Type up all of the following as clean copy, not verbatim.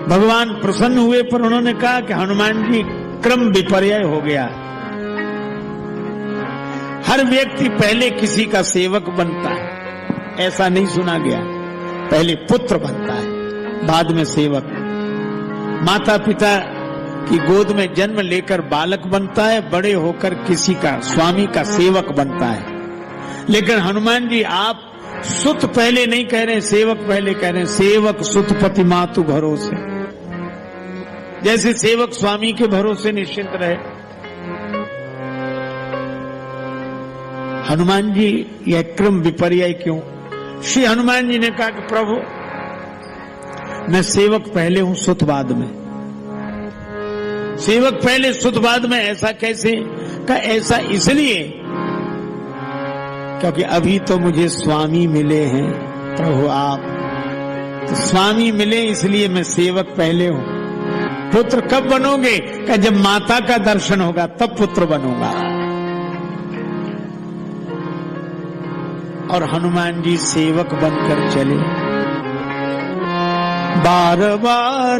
भगवान प्रसन्न हुए, पर उन्होंने कहा कि हनुमान जी क्रम विपर्य हो गया। हर व्यक्ति पहले किसी का सेवक बनता है, ऐसा नहीं सुना गया। पहले पुत्र बनता है, बाद में सेवक। माता पिता की गोद में जन्म लेकर बालक बनता है, बड़े होकर किसी का स्वामी का सेवक बनता है। लेकिन हनुमान जी आप सुत पहले नहीं कह रहे, सेवक पहले कह रहे हैं। सेवक सुत पति मातु भरोसे, जैसे सेवक स्वामी के भरोसे निश्चिंत रहे। हनुमान जी यह क्रम विपर्य क्यों? श्री हनुमान जी ने कहा कि प्रभु मैं सेवक पहले हूं, सुत बाद में। सेवक पहले सुत बाद में, ऐसा कैसे? का ऐसा इसलिए क्योंकि अभी तो मुझे स्वामी मिले हैं प्रभु आप, तो स्वामी मिले इसलिए मैं सेवक पहले हूं। पुत्र कब बनोगे? का जब माता का दर्शन होगा तब पुत्र बनूंगा। और हनुमान जी सेवक बनकर चले। बार बार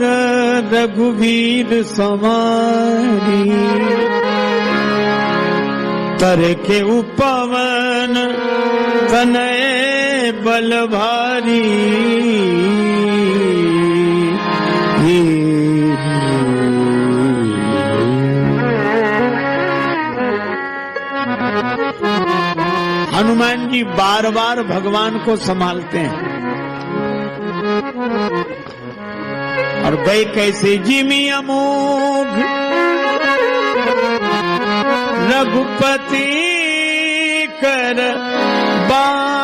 रघुवीर समारी, तर के उपवन तनय बल भारी। हनुमान जी बार बार भगवान को संभालते हैं। और गए कैसे? जिमि अमोघ रघुपति कर बाना,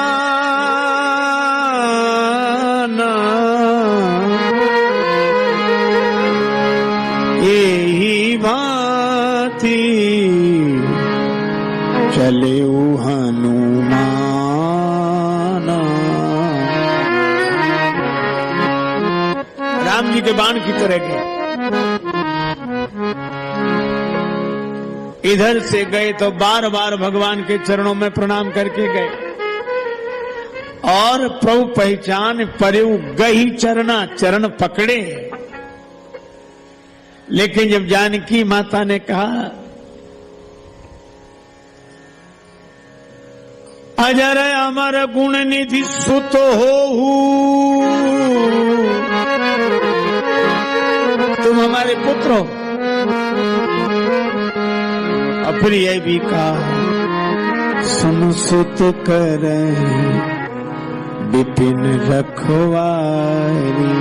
यही भांति चले हनुमान। राम जी के बाण की तरह के इधर से गए तो बार बार भगवान के चरणों में प्रणाम करके गए। और प्रभु पहचान परयु गही चरना, चरण पकड़े। लेकिन जब जानकी माता ने कहा अजर अमर गुण निधि सुत होहु, तुम हमारे पुत्र हो। और फिर यह भी कहा सुन सुत कर विपिन रखवारी।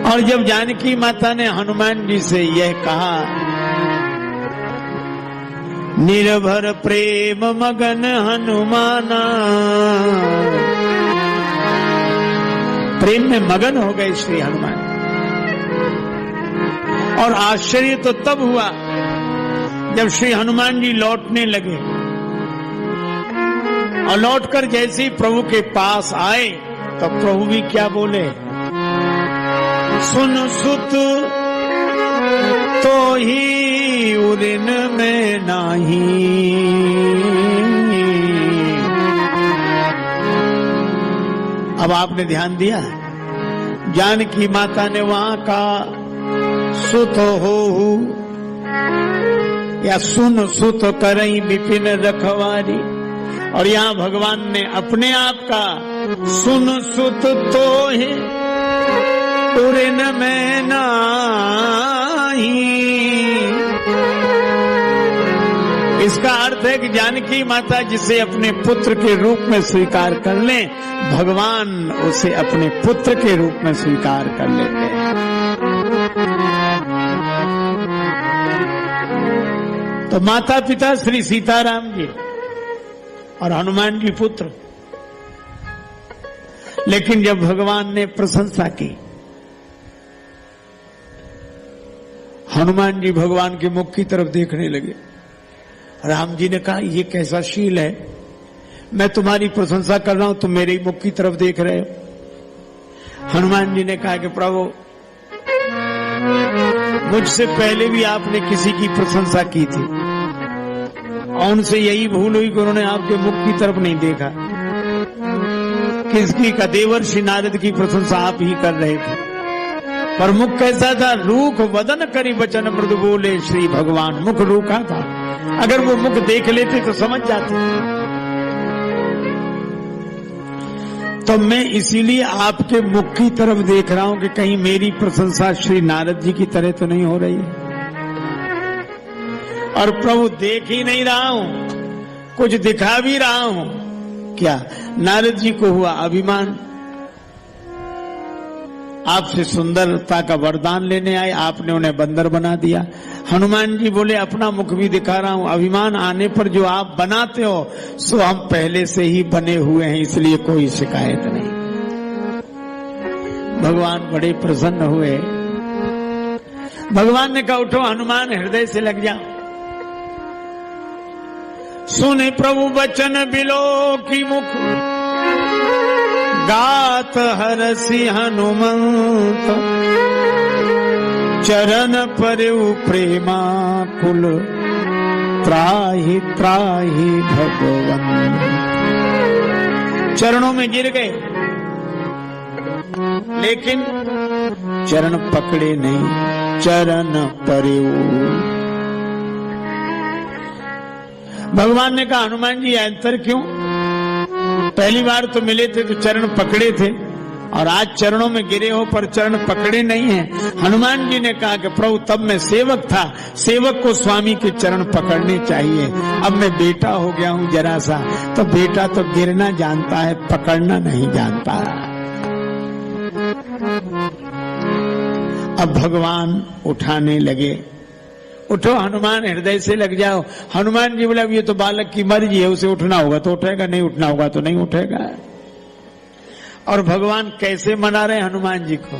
और जब जानकी माता ने हनुमान जी से यह कहा, निर्भर प्रेम मगन हनुमाना, प्रेम में मगन हो गए श्री हनुमान। और आश्चर्य तो तब हुआ जब श्री हनुमान जी लौटने लगे। और लौटकर जैसे ही प्रभु के पास आए तो प्रभु भी क्या बोले, सुन सुत तो ही उदिन में नाही, अब आपने ध्यान दिया, जानकी माता ने वहां का सुत होहु या सुन सुत करई विपिन रखवारी। और यहाँ भगवान ने अपने आप का सुन सुत तो ही उदिन में नाही। इसका अर्थ है कि जानकी माता जिसे अपने पुत्र के रूप में स्वीकार कर ले, भगवान उसे अपने पुत्र के रूप में स्वीकार कर लेते हैं। तो माता पिता श्री सीताराम जी और हनुमान जी पुत्र। लेकिन जब भगवान ने प्रशंसा की, हनुमान जी भगवान के मुख की तरफ देखने लगे। राम जी ने कहा ये कैसा शील है, मैं तुम्हारी प्रशंसा कर रहा हूं, तुम मेरे ही मुख की तरफ देख रहे हो। हनुमान जी ने कहा कि प्रभु मुझसे पहले भी आपने किसी की प्रशंसा की थी और उनसे यही भूल हुई कि उन्होंने आपके मुख की तरफ नहीं देखा। किसकी का? देवर्षि नारद की प्रशंसा आप ही कर रहे थे। पर मुख कैसा था? रूख वदन करी वचन मृदु बोले श्री भगवान। मुख रूखा था, अगर वो मुख देख लेते तो समझ जाते। तो मैं इसीलिए आपके मुख की तरफ देख रहा हूं कि कहीं मेरी प्रशंसा श्री नारद जी की तरह तो नहीं हो रही है। और प्रभु देख ही नहीं रहा हूं, कुछ दिखा भी रहा हूं। क्या? नारद जी को हुआ अभिमान, आपसे सुंदरता का वरदान लेने आए, आपने उन्हें बंदर बना दिया। हनुमान जी बोले अपना मुख भी दिखा रहा हूं, अभिमान आने पर जो आप बनाते हो सो हम पहले से ही बने हुए हैं, इसलिए कोई शिकायत नहीं। भगवान बड़े प्रसन्न हुए। भगवान ने कहा उठो हनुमान, हृदय से लग जाओ। सुने प्रभु वचन बिलो की मुख, गात हरसि हनुमंत। चरण परयु प्रेमा कुल, त्राहि त्राहि भगवन। चरणों में गिर गए, लेकिन चरण पकड़े नहीं, चरण परयु। भगवान ने कहा हनुमान जी अंतर क्यों? पहली बार तो मिले थे तो चरण पकड़े थे, और आज चरणों में गिरे हो पर चरण पकड़े नहीं हैं। हनुमान जी ने कहा कि प्रभु तब मैं सेवक था, सेवक को स्वामी के चरण पकड़ने चाहिए। अब मैं बेटा हो गया हूं जरा सा, तो बेटा तो गिरना जानता है, पकड़ना नहीं जानता। अब भगवान उठाने लगे। उठो हनुमान, हृदय से लग जाओ। हनुमान जी बोला ये तो बालक की मर्जी है, उसे उठना होगा तो उठेगा, नहीं उठना होगा तो नहीं उठेगा। और भगवान कैसे मना रहे हनुमान जी को?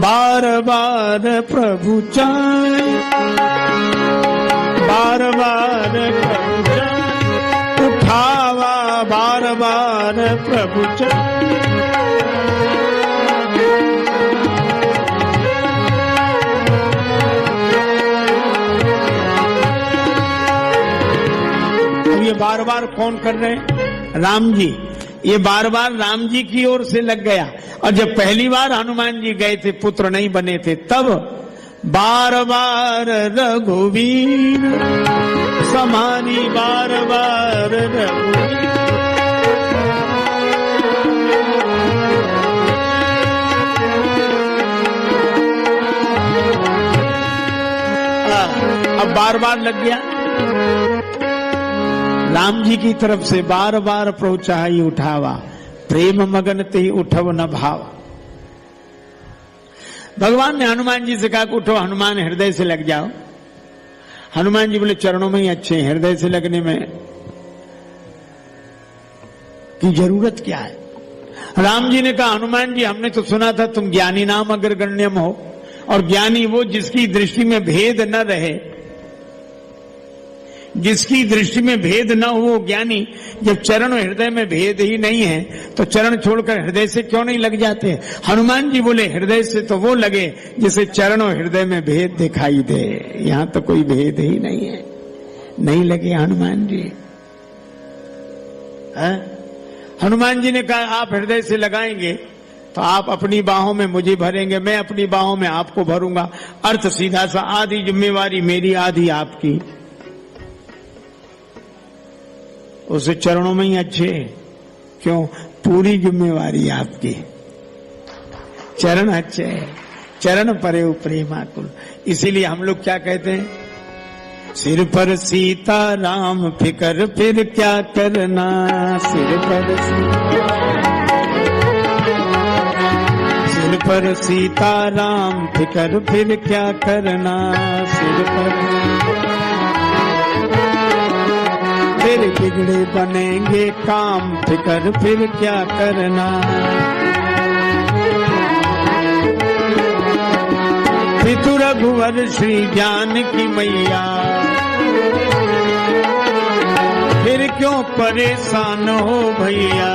बार बार प्रभु चाहे, बार बार प्रभु चाहे, उठावा बार बार प्रभु चाहे। ये बार बार कौन कर रहे हैं? राम जी। ये बार बार राम जी की ओर से लग गया। और जब पहली बार हनुमान जी गए थे, पुत्र नहीं बने थे, तब बार बार रघुवीर समानी, बार बार रघुवीर। अब बार बार लग गया। राम जी की तरफ से बार बार प्रभु चाहि उठावा, प्रेम मगन ते उठव न भाव। भगवान ने हनुमान जी से कहा कि उठो हनुमान, हृदय से लग जाओ। हनुमान जी बोले चरणों में ही अच्छे हैं, हृदय से लगने में की जरूरत क्या है? राम जी ने कहा हनुमान जी हमने तो सुना था तुम ज्ञानी नाम अग्रगण्यम हो, और ज्ञानी वो जिसकी दृष्टि में भेद न रहे, जिसकी दृष्टि में भेद न हो ज्ञानी। जब चरण हृदय में भेद ही नहीं है तो चरण छोड़कर हृदय से क्यों नहीं लग जाते? हनुमान जी बोले हृदय से तो वो लगे जिसे चरण और हृदय में भेद दिखाई दे। यहां तो कोई भेद ही नहीं है, नहीं लगे हनुमान जी। हनुमान जी ने कहा आप हृदय से लगाएंगे तो आप अपनी बाहों में मुझे भरेंगे, मैं अपनी बाहों में आपको भरूंगा। अर्थ सीधा सा, आधी जिम्मेवारी मेरी, आधी आपकी। उसे चरणों में ही अच्छे, क्यों? पूरी जिम्मेवारी आपकी। चरण अच्छे, चरण परे प्रेमाकुल। इसीलिए हम लोग क्या कहते हैं? सिर पर सीता राम फिकर फिर क्या करना, सिर पर सीता राम फिकर फिर क्या करना, सिर पर फिर बिगड़े बनेंगे काम, फिकर फिर क्या करना। पितु रघुवर श्री जानकी मैया, फिर क्यों परेशान हो भैया।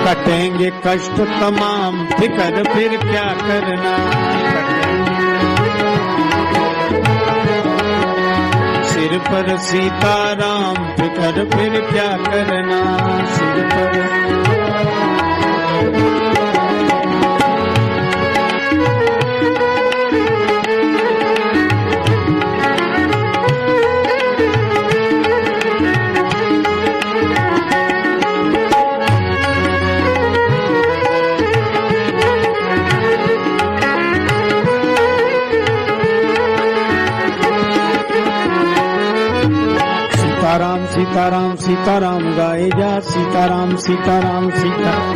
कटेंगे कष्ट तमाम, फिकर फिर क्या करना। सिर पर पर सीताराम, फिकर फिर क्या करना सिर पर। सीताराम सीताराम सीताराम गाए जा, सीताराम सीताराम सीताराम,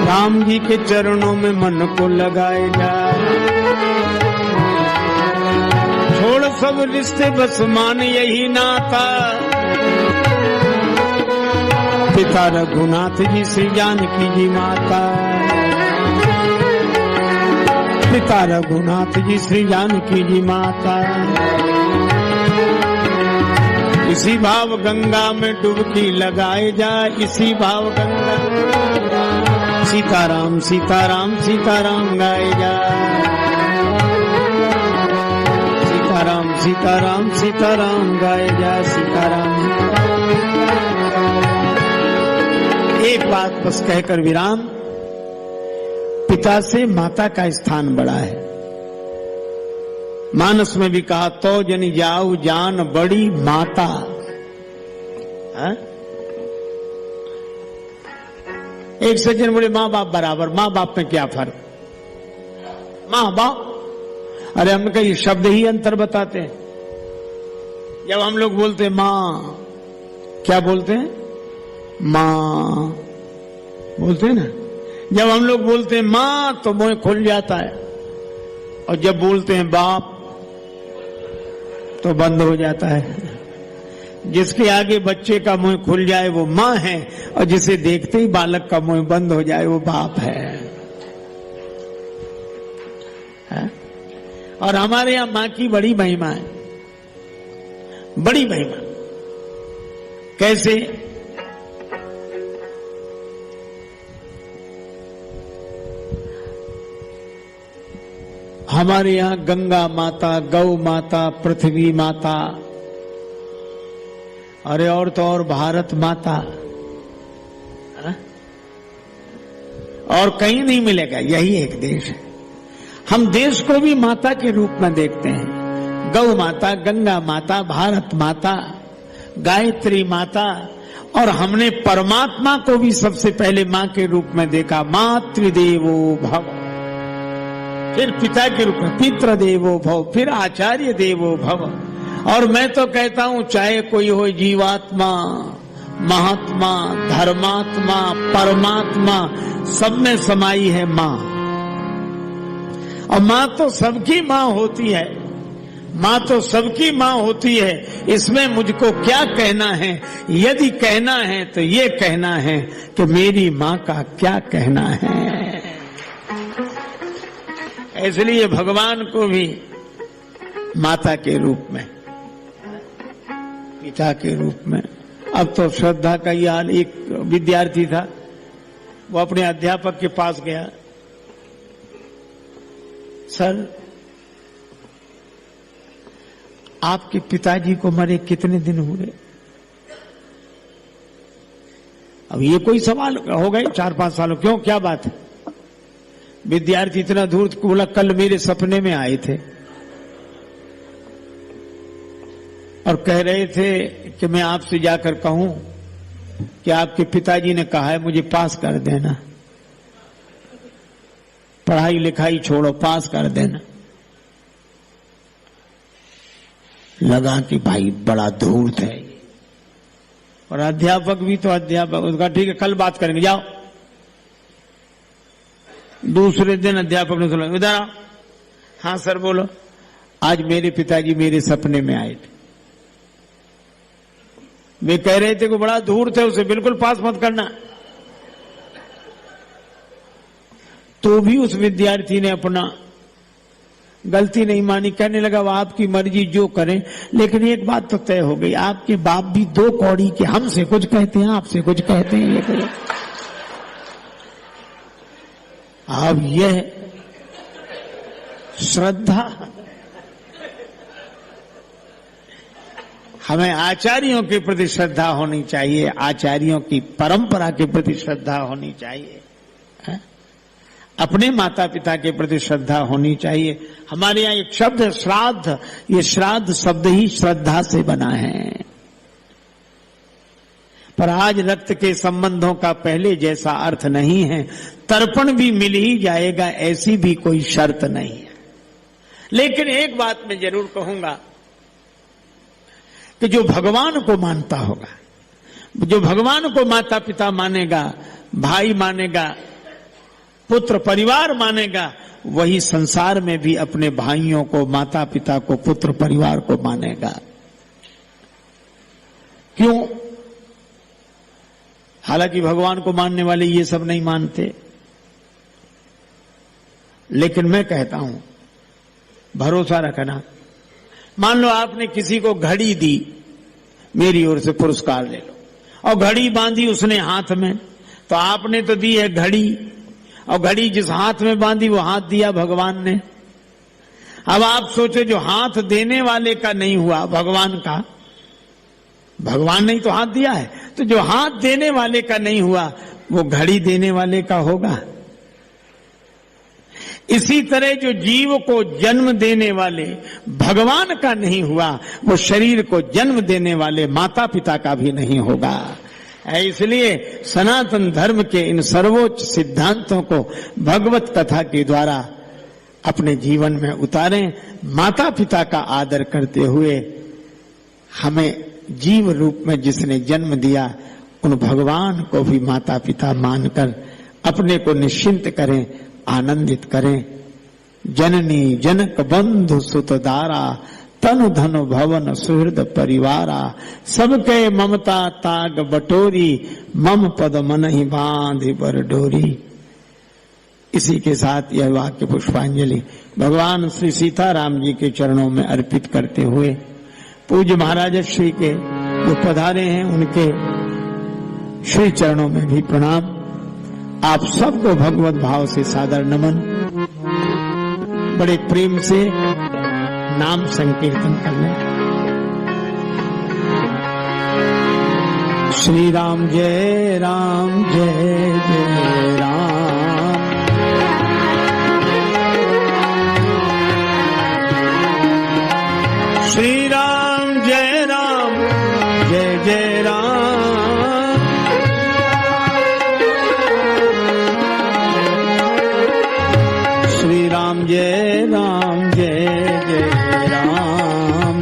राम जी के चरणों में मन को लगाए जा। छोड़ सब रिश्ते बस मान यही नाता, पिता रघुनाथ जी श्री जानकी जी माता, पिता रघुनाथ जी श्री जानकी जी माता। इसी भाव गंगा में डुबकी लगाए जा, इसी भाव गंगा, सीताराम सीताराम सीताराम गाए जा, सीताराम सीताराम सीताराम गाए जा, सीताराम। एक बात बस कहकर विराम, पिता से माता का स्थान बड़ा है। मानस में भी कहा तो जन जाऊ जान बड़ी माता। हा? एक सज्जन बोले माँ बाप बराबर, माँ बाप में क्या फर्क, माँ बाप। अरे हमने कहा ये शब्द ही अंतर बताते हैं। जब हम लोग बोलते हैं माँ, क्या बोलते हैं, माँ बोलते हैं ना। जब हम लोग बोलते हैं माँ तो मुंह खुल जाता है, और जब बोलते हैं बाप तो बंद हो जाता है। जिसके आगे बच्चे का मुंह खुल जाए वो माँ है, और जिसे देखते ही बालक का मुंह बंद हो जाए वो बाप है। और हमारे यहां माँ की बड़ी महिमा है, बड़ी महिमा। कैसे? हमारे यहां गंगा माता, गौ माता, पृथ्वी माता, अरे और तो और भारत माता, और कहीं नहीं मिलेगा, यही एक देश है। हम देश को भी माता के रूप में देखते हैं। गौ माता, गंगा माता, भारत माता, गायत्री माता, और हमने परमात्मा को भी सबसे पहले मां के रूप में देखा। मातृदेवो भव, फिर पिता के रूप में पितृदेवो भव, फिर आचार्य देवो भव। और मैं तो कहता हूं चाहे कोई हो जीवात्मा, महात्मा, धर्मात्मा, परमात्मा, सब में समाई है मां। और मां तो सबकी मां होती है, मां तो सबकी मां होती है। इसमें मुझको क्या कहना है? यदि कहना है तो ये कहना है कि मेरी मां का क्या कहना है। इसलिए भगवान को भी माता के रूप में, पिता के रूप में। अब तो श्रद्धा का ही हाल। एक विद्यार्थी था, वो अपने अध्यापक के पास गया, सर आपके पिताजी को मरे कितने दिन हुए? अब ये कोई सवाल हो गए 4-5 सालों, क्यों, क्या बात है? विद्यार्थी इतना दूर बोला कल मेरे सपने में आए थे और कह रहे थे कि मैं आपसे जाकर कहूं कि आपके पिताजी ने कहा है मुझे पास कर देना, पढ़ाई लिखाई छोड़ो, पास कर देना। लगा कि भाई बड़ा धूर्त है, और अध्यापक भी तो अध्यापक, उसका ठीक है कल बात करेंगे, जाओ। दूसरे दिन अध्यापक ने सुना, इधर आओ। हाँ सर बोलो। आज मेरे पिताजी मेरे सपने में आए थे, वे कह रहे थे कि बड़ा धूर्त है, उसे बिल्कुल पास मत करना। तो भी उस विद्यार्थी ने अपना गलती नहीं मानी, कहने लगा वो आपकी मर्जी जो करें, लेकिन एक बात तो तय हो गई, आपके बाप भी 2 कौड़ी के, हमसे कुछ कहते हैं आपसे कुछ कहते हैं। ये अब यह श्रद्धा हमें आचार्यों के प्रति श्रद्धा होनी चाहिए, आचार्यों की परंपरा के प्रति श्रद्धा होनी चाहिए, अपने माता पिता के प्रति श्रद्धा होनी चाहिए। हमारे यहाँ एक शब्द है श्राद्ध, ये श्राद्ध शब्द ही श्रद्धा से बना है। पर आज रक्त के संबंधों का पहले जैसा अर्थ नहीं है। तर्पण भी मिल ही जाएगा, ऐसी भी कोई शर्त नहीं है। लेकिन एक बात मैं जरूर कहूंगा कि जो भगवान को मानता होगा, जो भगवान को माता पिता मानेगा, भाई मानेगा, पुत्र परिवार मानेगा, वही संसार में भी अपने भाइयों को, माता पिता को, पुत्र परिवार को मानेगा। क्यों? हालांकि भगवान को मानने वाले ये सब नहीं मानते, लेकिन मैं कहता हूं भरोसा रखना। मान लो आपने किसी को घड़ी दी, मेरी ओर से पुरस्कार ले लो, और घड़ी बांधी उसने हाथ में, तो आपने तो दी है घड़ी, और घड़ी जिस हाथ में बांधी वो हाथ दिया भगवान ने। अब आप सोचो जो हाथ देने वाले का नहीं हुआ, भगवान का, भगवान ने तो हाथ दिया है, तो जो हाथ देने वाले का नहीं हुआ वो घड़ी देने वाले का होगा। इसी तरह जो जीव को जन्म देने वाले भगवान का नहीं हुआ, वो शरीर को जन्म देने वाले माता पिता का भी नहीं होगा। इसलिए सनातन धर्म के इन सर्वोच्च सिद्धांतों को भगवत कथा के द्वारा अपने जीवन में उतारें। माता पिता का आदर करते हुए हमें जीव रूप में जिसने जन्म दिया, उन भगवान को भी माता पिता मानकर अपने को निश्चिंत करें, आनंदित करें। जननी जनक बंधु सुतदारा, तनु धनु भवन सुहृद परिवारा, सबके ममता ताग बटोरी, मम पद मन ही बांधि बर डोरी। इसी के साथ यह वाक्य पुष्पांजलि भगवान श्री सीताराम जी के चरणों में अर्पित करते हुए, पूज्य महाराज श्री के जो पधारे हैं उनके श्री चरणों में भी प्रणाम। आप सबको भगवत भाव से सादर नमन। बड़े प्रेम से नाम संकीर्तन करने। श्री राम जय राम जय जय राम, श्री राम जय राम जय जय राम, श्री राम जय राम जय जय राम,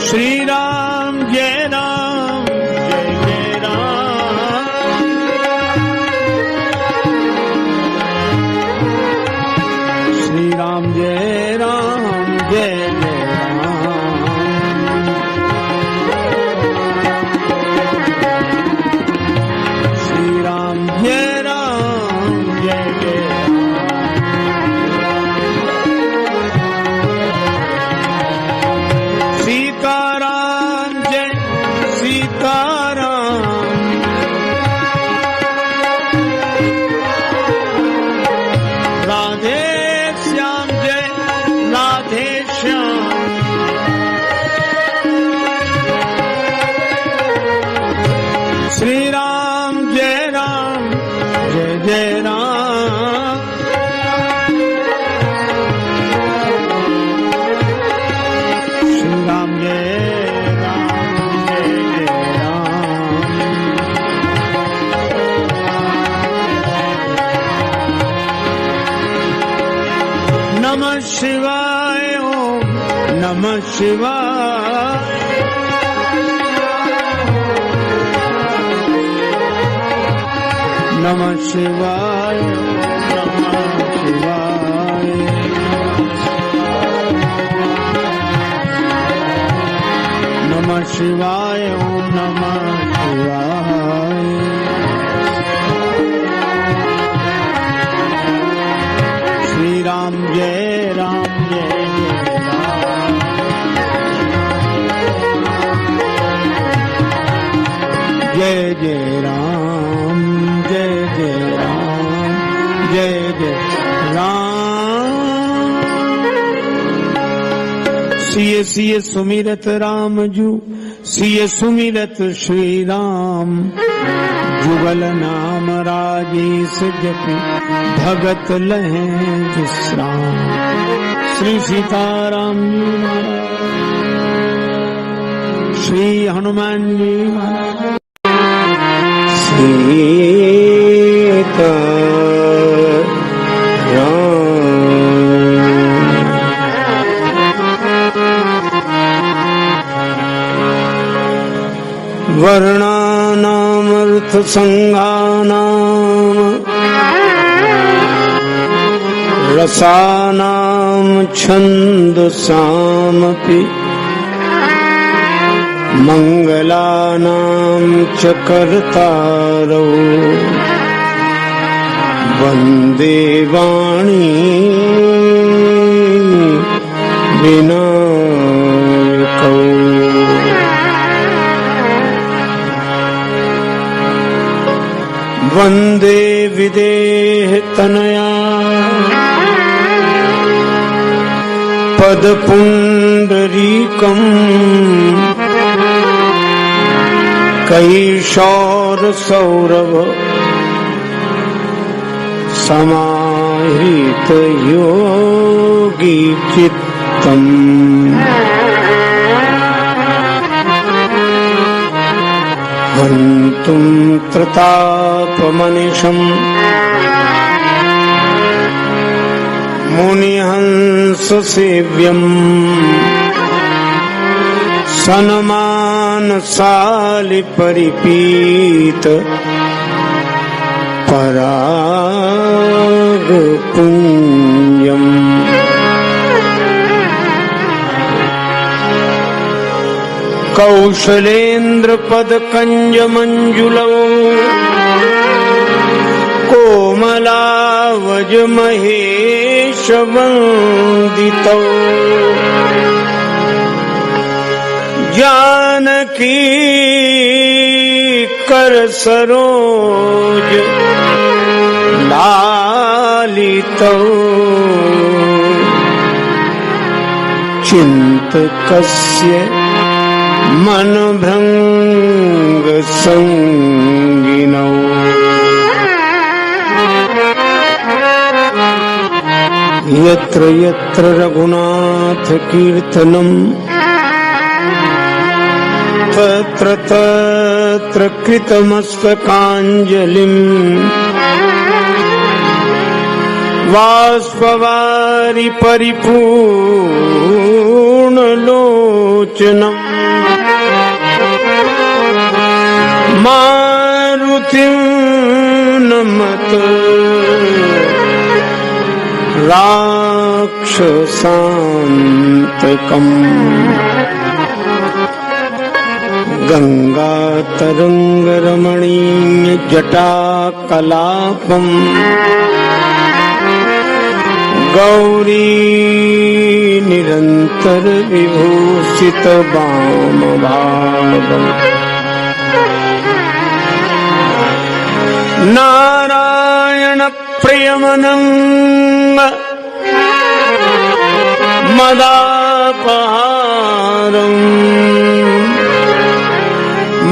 श्री राम जय राम जय जय राम, श्री राम जय राम जय जय राम, श्री राम जय राम जय जय राम, सीताराम जय सीताराम, राधे श्याम जय राधे श्याम, श्री राम जय राम जय जय राम, श्री राम जय राम जय जय राम, नमः शिवाय ओम नमः शिवाय, नमः शिवाय नमः शिवाय, नमः शिवाय ओम नमः शिवाय, श्री राम जय राम जय जय राम, जय जय राम जय जय राम जय जय राम। सिय सिय सुमिरत राम जू, सिय सुमिरत श्री राम। जुगल नाम राजेश जपि, भगत लहे विश्राम। श्री सीताराम जी महाराज, श्री हनुमान जी महाराज। सीता वर्णानामर्थ संज्ञानाम, रसानाम छन्दसामपि, मंगलानां च कर्तारौ, वन्दे वाणी विनायकौ। वन्दे विदेह तनया, पदपुण्डरीकम्, कैशोर सौरभ समाहित योगी चित्तम्। हन्तुं प्रतापमनिशम्, मुनिहंस सेव्यम्, सन्मानशालि परिपीत पराग पुण्यम्। कौशलेन्द्र पद कंज मंजुलौ, कोमलावज महेश वंदितौ। जानकी कर सरोज लालितौ। चिंतकस्य मन भृंग संगिनौ। यत्र यत्र रघुनाथ कीर्तनम्, तत्र तत्र कृतमस्तकाञ्जलिम्। बाष्पवारि परिपूर्णलोचनम्, मारुतिं नमत राक्षसान्तकम्। गंगातरंगरमणीय जटाकलापम्, गौरी निरंतर विभूषित वामभागम्। नारायण प्रियमनंग मदापहारम्,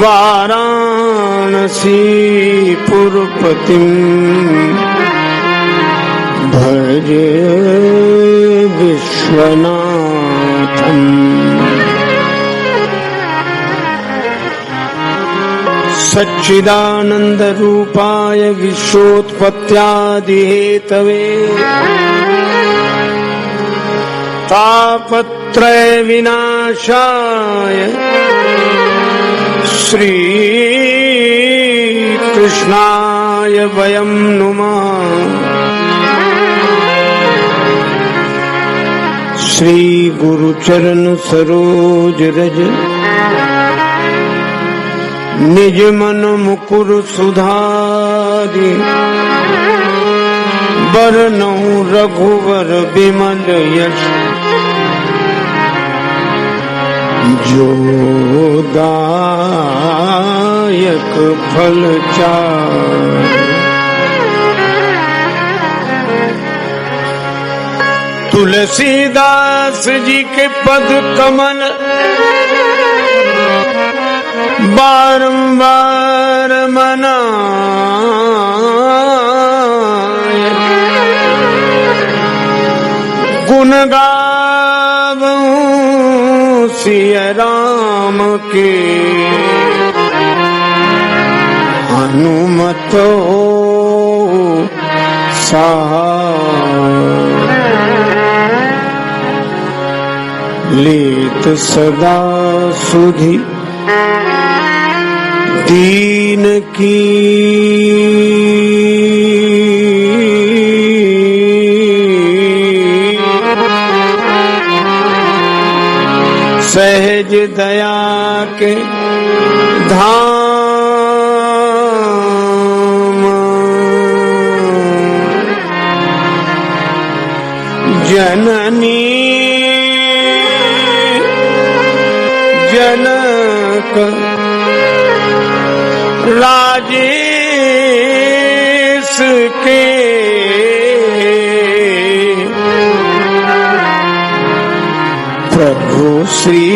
वाराणसी पुरपतिम् भजे विश्वनाथम्। सच्चिदानंद रूपाय विश्वोत्पत्त्यादिहेतवे, तापत्रय विनाशाय श्री कृष्णाय वयं नुमः। श्री गुरुचरण सरोज रज, निज मन मुकुर सुधारि। बरनउँ रघुवर बिमल यश, जो दायक फल चारि। तुलसी तुलसीदास जी के पद कमल बारंबार मनाए, गुण गावूं सिया राम के, हनुमत लेत सदा सुधि दीन की, सहज दया के धाम, जननी जनक राजेश के, प्रभु श्री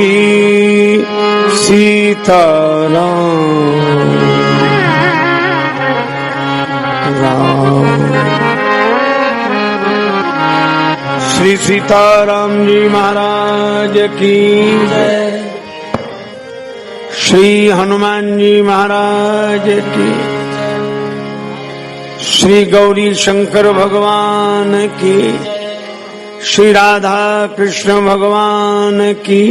सीताराम राम। श्री सीताराम जी महाराज की जय। श्री हनुमान जी महाराज की, श्री गौरी शंकर भगवान की, श्री राधा कृष्ण भगवान की,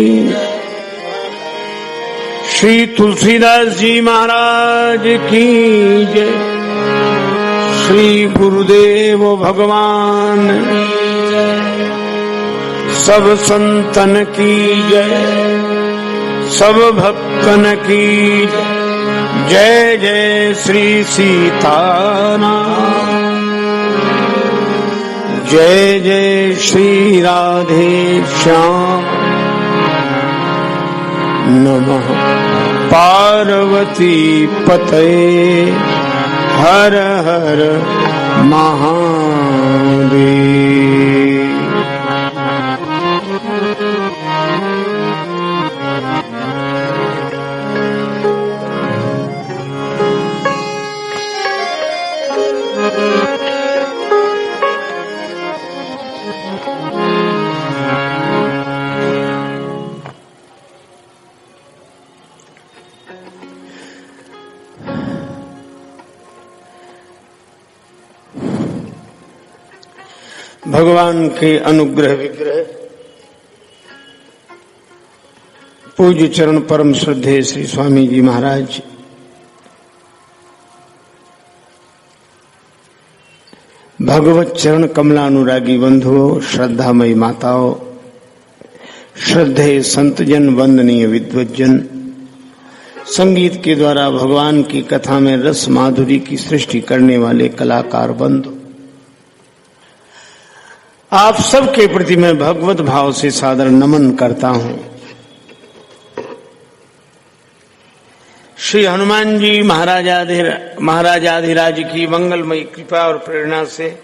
श्री तुलसीदास जी महाराज की जय। श्री गुरुदेव भगवान की जय। सब संतन की जय, सब भक्तन की जय। जय श्री सीताराम, जय जय श्री राधे श्याम। नमः पार्वती पतये, हर हर महादेव। भगवान के अनुग्रह विग्रह पूज्य चरण परम श्रद्धेय श्री स्वामी जी महाराज, भगवत चरण कमलानुरागी बंधुओं, श्रद्धामयी माताओं, श्रद्धेय संतजन, वंदनीय विद्वज्जन, संगीत के द्वारा भगवान की कथा में रस माधुरी की सृष्टि करने वाले कलाकार बंधु, आप सबके प्रति मैं भगवत भाव से सादर नमन करता हूं। श्री हनुमान जी महाराजाधिराज की मंगलमयी कृपा और प्रेरणा से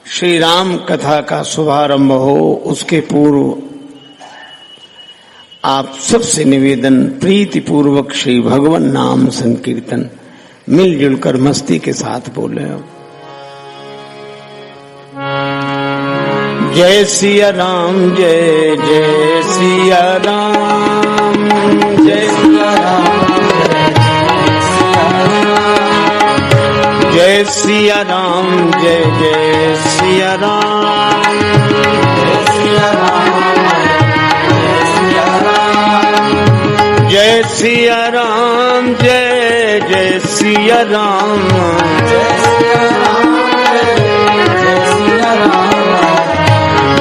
श्री राम कथा का शुभारंभ हो, उसके पूर्व आप सबसे निवेदन, प्रीति पूर्वक श्री भगवान नाम संकीर्तन मिलजुल कर मस्ती के साथ बोले। जय सिया राम, जय जय सिया राम, जय सिया राम, जय सिया राम, जय जय सिया राम, जय सिया राम, जय सिया राम, जय जय सिया राम, जय सिया राम,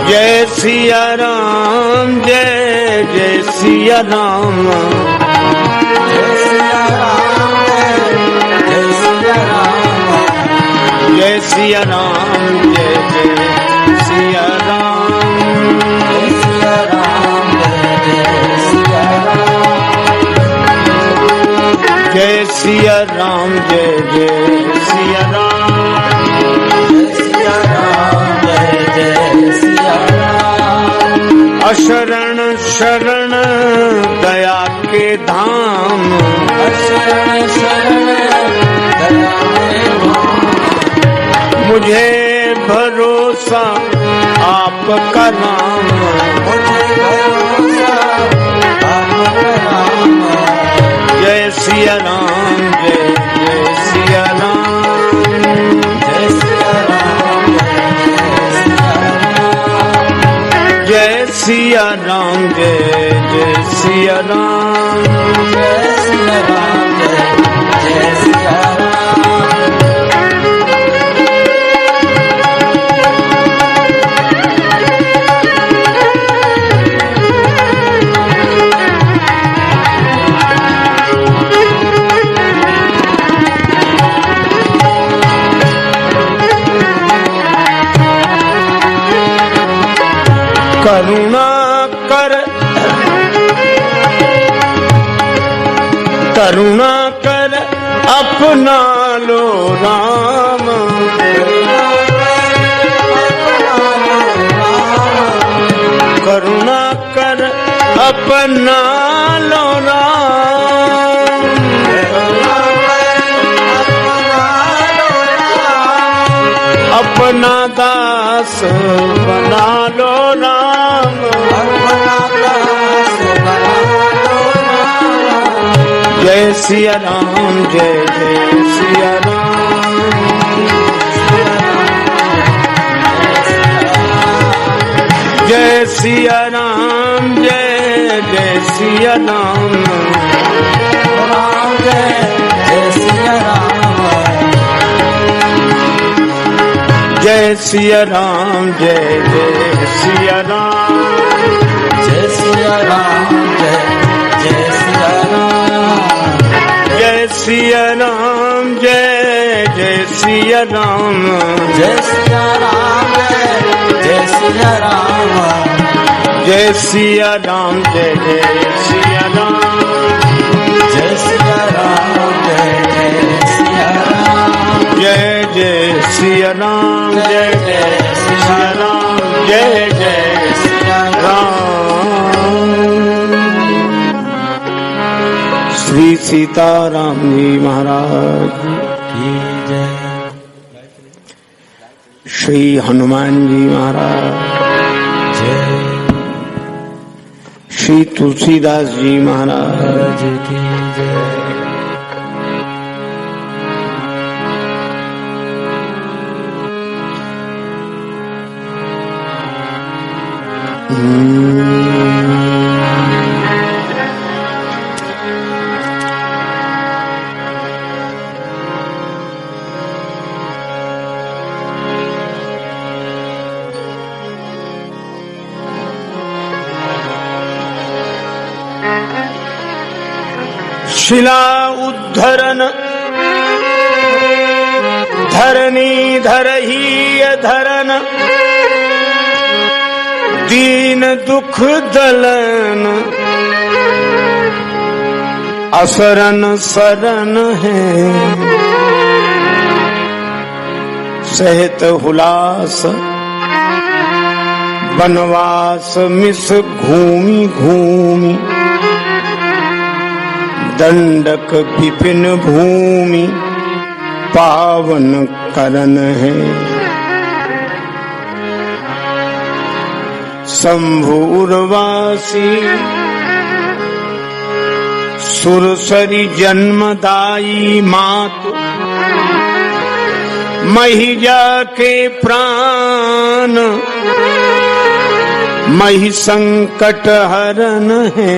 जय सिया राम, जय जय सिया राम, जय सिया राम, जय सिया राम, जय सिया राम, जय जय सिया राम, जय सिया राम, जय सिया राम, जय जय सिया राम, जय सिया राम, जय जय सिया राम। शरण दया के धाम, शरण शरण दया के धाम। मुझे भरोसा आपका नाम, मुझे भरोसा आपका नाम। जय सिया राम, जय जय सिया राम, जय सिया राम, जय सिया राम, जय जय सिया राम, जय सिया राम, जय सिया राम। करुणा कर, करुणा कर अपना लो राम, करुणा कर अपना लो राम, अपना दास बना लो राम, जय सिया राम, जय जय सिया राम, जय सिया राम, जय जय सिया राम, जय सिया राम, जय सिया राम, जय जय सिया राम, जय सिया राम, जय सिया राम, जय सिया राम, जय जय सिया राम, जय सिया राम, जय सिया राम, जय सिया राम, जय जय सिया राम, जय सिया राम, जय सिया राम, जय जय सिया राम, जय जय सिया राम, जय जय सिया राम। श्री सीताराम जी महाराज की जय। श्री हनुमान जी महाराज, जय श्री तुलसीदास जी महाराज की जय। शिला उद्धरन धरनी धरही धरन, दीन दुख दलन असरन सरन है, सहित हुलास बनवास मिस घूमी घूमी, दंडक विपिन भूमि पावन करन है, शंभुरवासी सुरसरी जन्मदायी मात, महिजा के प्राण मही संकट हरन है,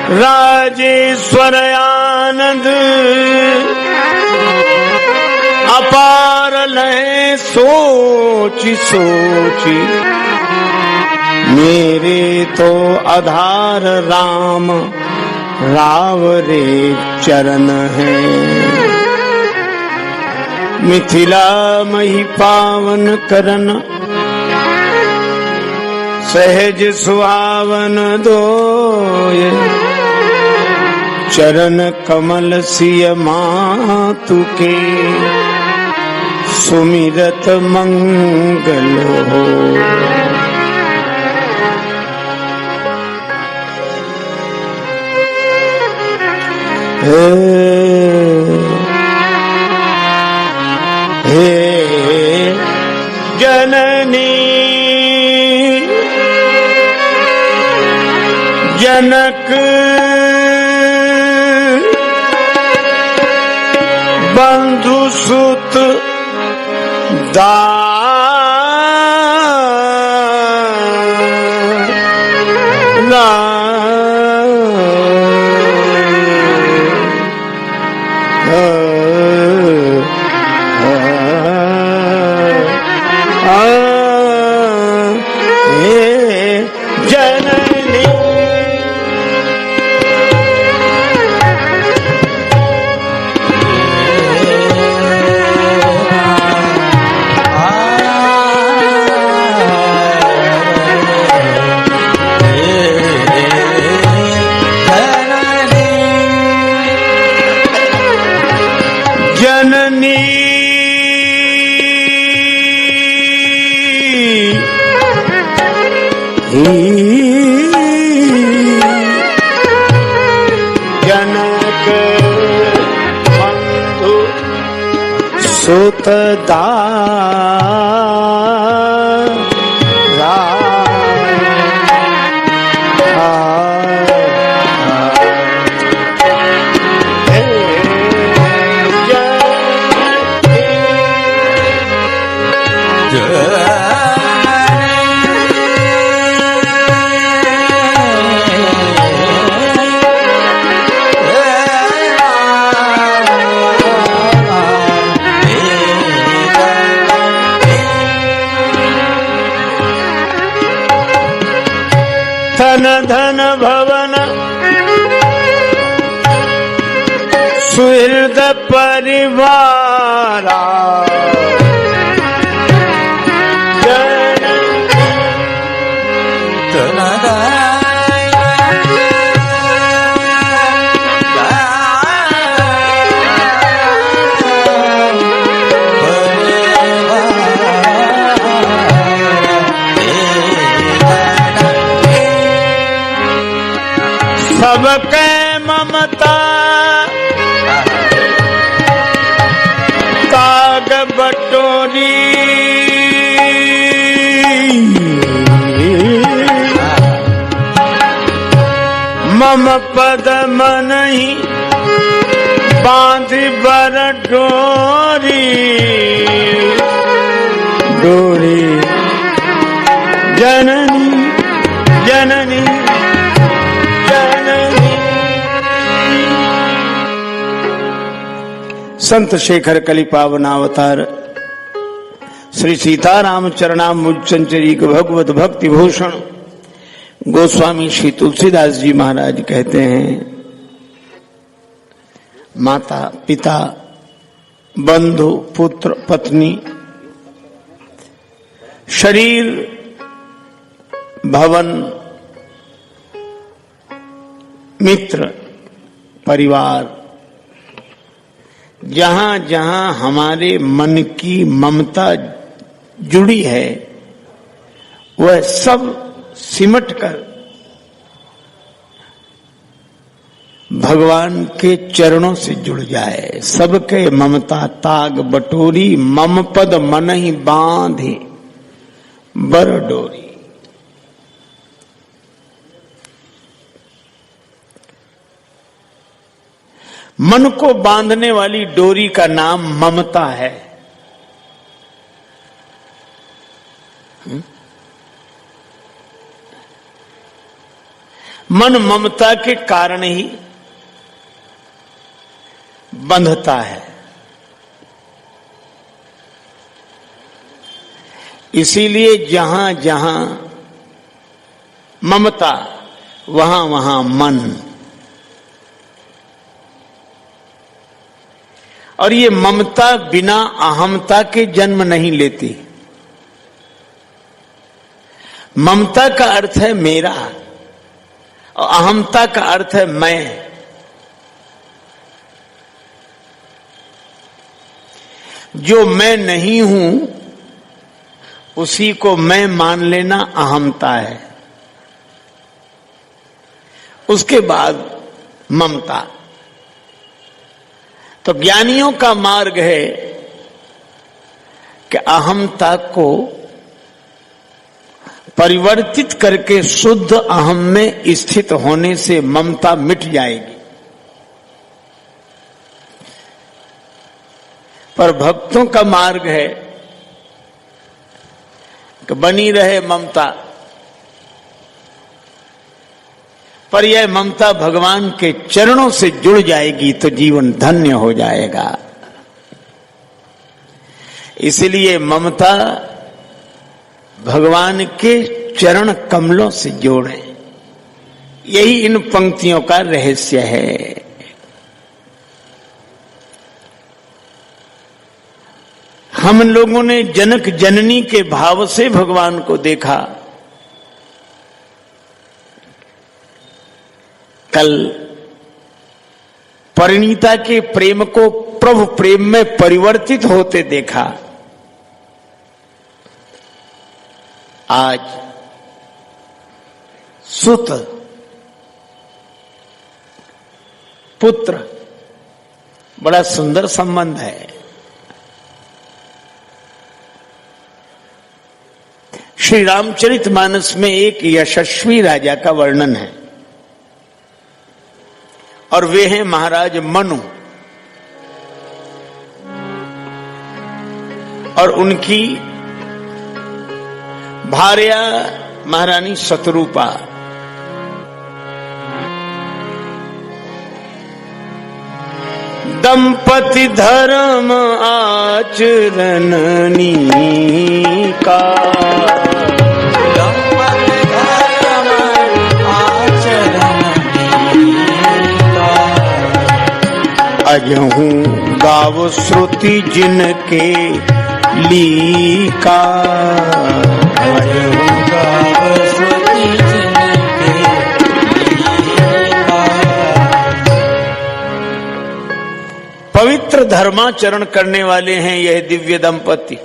राजेश्वर आनंद अपार लय सोची सोची, मेरे तो आधार राम रावरे चरण है, मिथिला मही पावन करन सहज सुहावन दोय, चरण कमल सिय मातु के सुमिरत मंगल हो। हे जननी जनक बंधु सुत जनक बंधु सुत धन धन भवन सुहृद परिवारा सबके ममता ताग बटोरी मम पद मनहि बांध बर डोरी डोरी जननी जननी संत शेखर कलि पावनावतार श्री सीताराम चरणामृतचरी भगवत भक्ति भूषण गोस्वामी श्री तुलसीदास जी महाराज कहते हैं, माता पिता बंधु पुत्र पत्नी शरीर भवन मित्र परिवार, जहां जहां हमारे मन की ममता जुड़ी है वह सब सिमट कर भगवान के चरणों से जुड़ जाए। सबके ममता ताग बटोरी मम पद मन ही बांधे बर डोरी। मन को बांधने वाली डोरी का नाम ममता है। मन ममता के कारण ही बंधता है। इसीलिए जहां जहां ममता वहां वहां मन। और ये ममता बिना अहमता के जन्म नहीं लेती। ममता का अर्थ है मेरा और अहमता का अर्थ है मैं। जो मैं नहीं हूं उसी को मैं मान लेना अहमता है। उसके बाद ममता। तो ज्ञानियों का मार्ग है कि अहमता को परिवर्तित करके शुद्ध अहम में स्थित होने से ममता मिट जाएगी। पर भक्तों का मार्ग है कि बनी रहे ममता, पर यह ममता भगवान के चरणों से जुड़ जाएगी तो जीवन धन्य हो जाएगा। इसलिए ममता भगवान के चरण कमलों से जोड़ें। यही इन पंक्तियों का रहस्य है। हम लोगों ने जनक जननी के भाव से भगवान को देखा। कल परिणीता के प्रेम को प्रभु प्रेम में परिवर्तित होते देखा। आज सुत पुत्र, बड़ा सुंदर संबंध है। श्री रामचरितमानस में एक यशस्वी राजा का वर्णन है और वे हैं महाराज मनु और उनकी भार्या महारानी शतरूपा। दंपति धर्म आचरण का, दंपति धर्म आचरण का, अजहूं गाव श्रुति जिनके लीका। अजहूं गाव श्रुति जिनके लीका। पवित्र धर्माचरण करने वाले हैं यह दिव्य दंपति।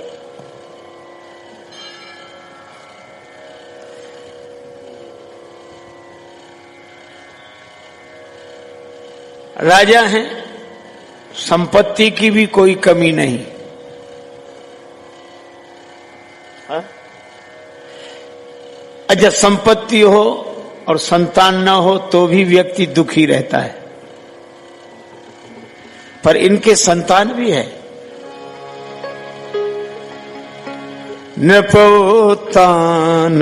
राजा हैं, संपत्ति की भी कोई कमी नहीं। अच्छा, संपत्ति हो और संतान न हो तो भी व्यक्ति दुखी रहता है, पर इनके संतान भी है। नृपोत्तान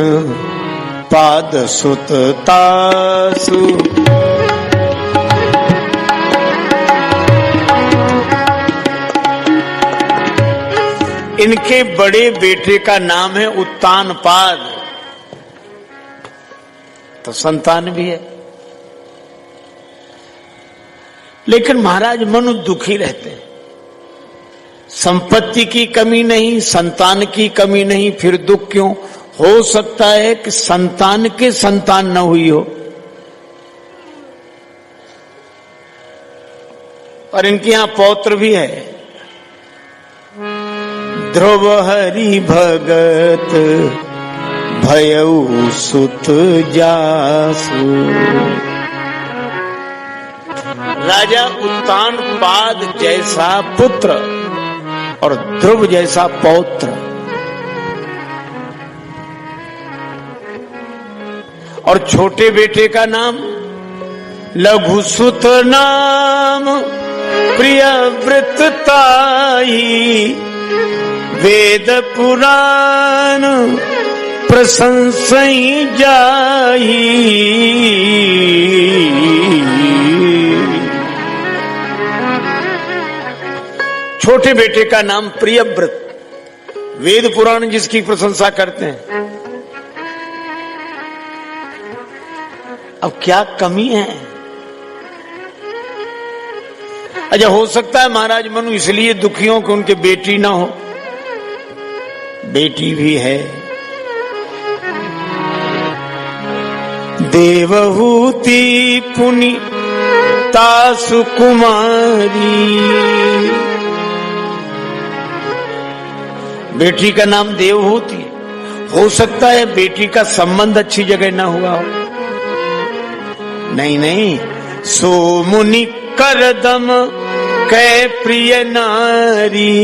पाद सुत तासु, इनके बड़े बेटे का नाम है उत्तानपाद, तो संतान भी है। लेकिन महाराज मनु दुखी रहते हैं। संपत्ति की कमी नहीं, संतान की कमी नहीं, फिर दुख क्यों? हो सकता है कि संतान के संतान न हुई हो, और इनके यहां पौत्र भी है। ध्रुव हरि भगत भयउ सुत जासु। राजा उत्तानपाद जैसा पुत्र और ध्रुव जैसा पौत्र, और छोटे बेटे का नाम लघुसुत नाम प्रियव्रतताई। वेद पुराण प्रशंसई जाई। छोटे बेटे का नाम प्रियव्रत, वेद पुराण जिसकी प्रशंसा करते हैं। अब क्या कमी है? अच्छा, हो सकता है महाराज मनु इसलिए दुखी हो कि उनके बेटी ना हो। बेटी भी है। देवहूति पुनि तासु कुमारी। बेटी का नाम देवहूति। हो सकता है बेटी का संबंध अच्छी जगह ना हुआ हो। नहीं नहीं, सो मुनि करदम कै प्रिय नारी।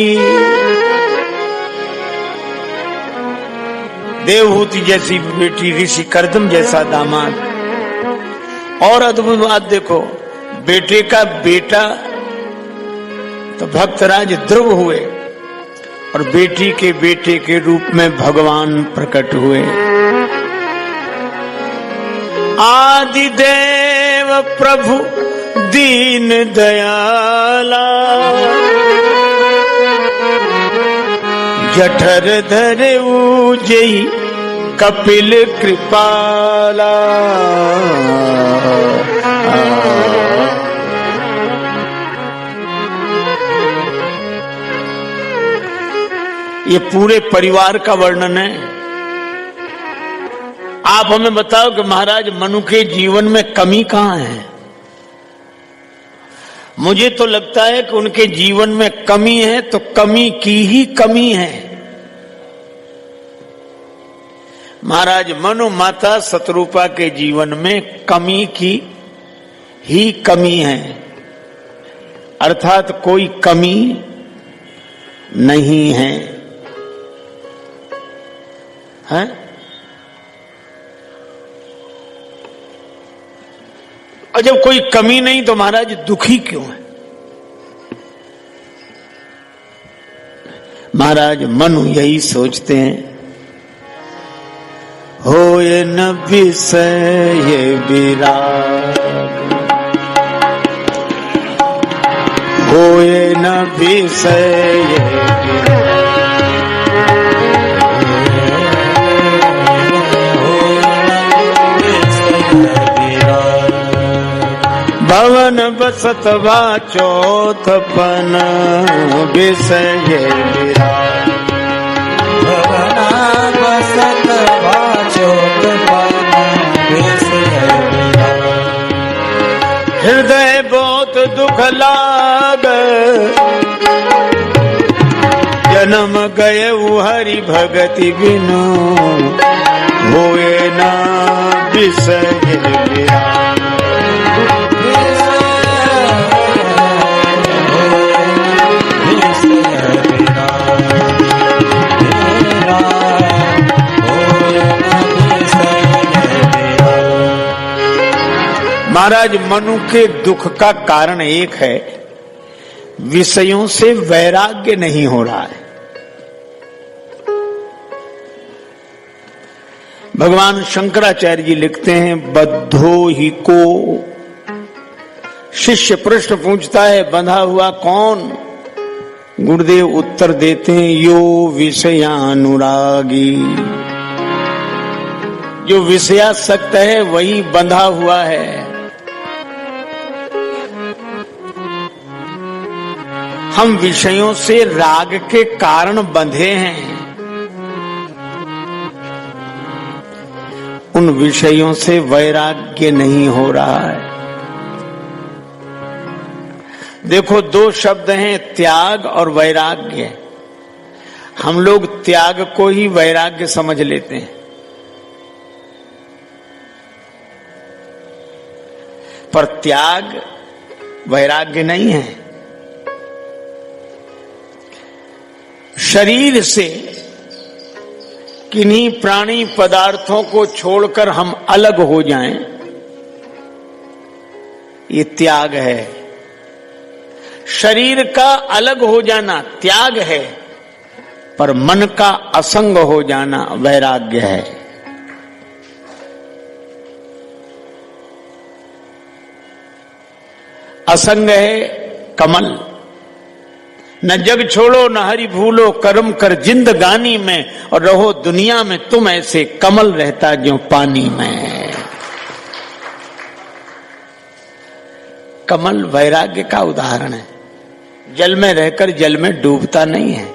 देवहूति जैसी बेटी, ऋषि करदम जैसा दामाद। और अद्भुत बात देखो, बेटे का बेटा तो भक्तराज ध्रुव हुए और बेटी के बेटे के रूप में भगवान प्रकट हुए। आदिदेव प्रभु दीन दयाला, जठर धरे उजई कपिल कृपाला। ये पूरे परिवार का वर्णन है। आप हमें बताओ कि महाराज मनु के जीवन में कमी कहां है? मुझे तो लगता है कि उनके जीवन में कमी है तो कमी की ही कमी है। महाराज मनु माता शतरूपा के जीवन में कमी की ही कमी है, अर्थात कोई कमी नहीं है, है? और जब कोई कमी नहीं तो महाराज दुखी क्यों है? महाराज मनु यही सोचते हैं, होए न विषय विराग, होए न विषय भवन बसत चौथपन विषय विराग। भवन बसत चौथपन विषय विराग। हृदय बहुत दुख लाग, जन्म गए हरि भगति बिनु, होए ना विषय विराग। महाराज मनु के दुख का कारण एक है, विषयों से वैराग्य नहीं हो रहा है। भगवान शंकराचार्य जी लिखते हैं, बद्धो ही को। शिष्य प्रश्न पूछता है, बंधा हुआ कौन? गुरुदेव उत्तर देते हैं, यो विषयानुरागी। जो विषयासक्त है वही बंधा हुआ है। हम विषयों से राग के कारण बंधे हैं, उन विषयों से वैराग्य नहीं हो रहा है। देखो, दो शब्द हैं, त्याग और वैराग्य। हम लोग त्याग को ही वैराग्य समझ लेते हैं, पर त्याग वैराग्य नहीं है। शरीर से किन्हीं प्राणी पदार्थों को छोड़कर हम अलग हो जाएं, ये त्याग है। शरीर का अलग हो जाना त्याग है, पर मन का असंग हो जाना वैराग्य है। असंग है कमल, न जग छोड़ो न हरि भूलो, कर्म कर जिंदगानी में, और रहो दुनिया में तुम ऐसे कमल रहता जो पानी में। कमल वैराग्य का उदाहरण है, जल में रहकर जल में डूबता नहीं है।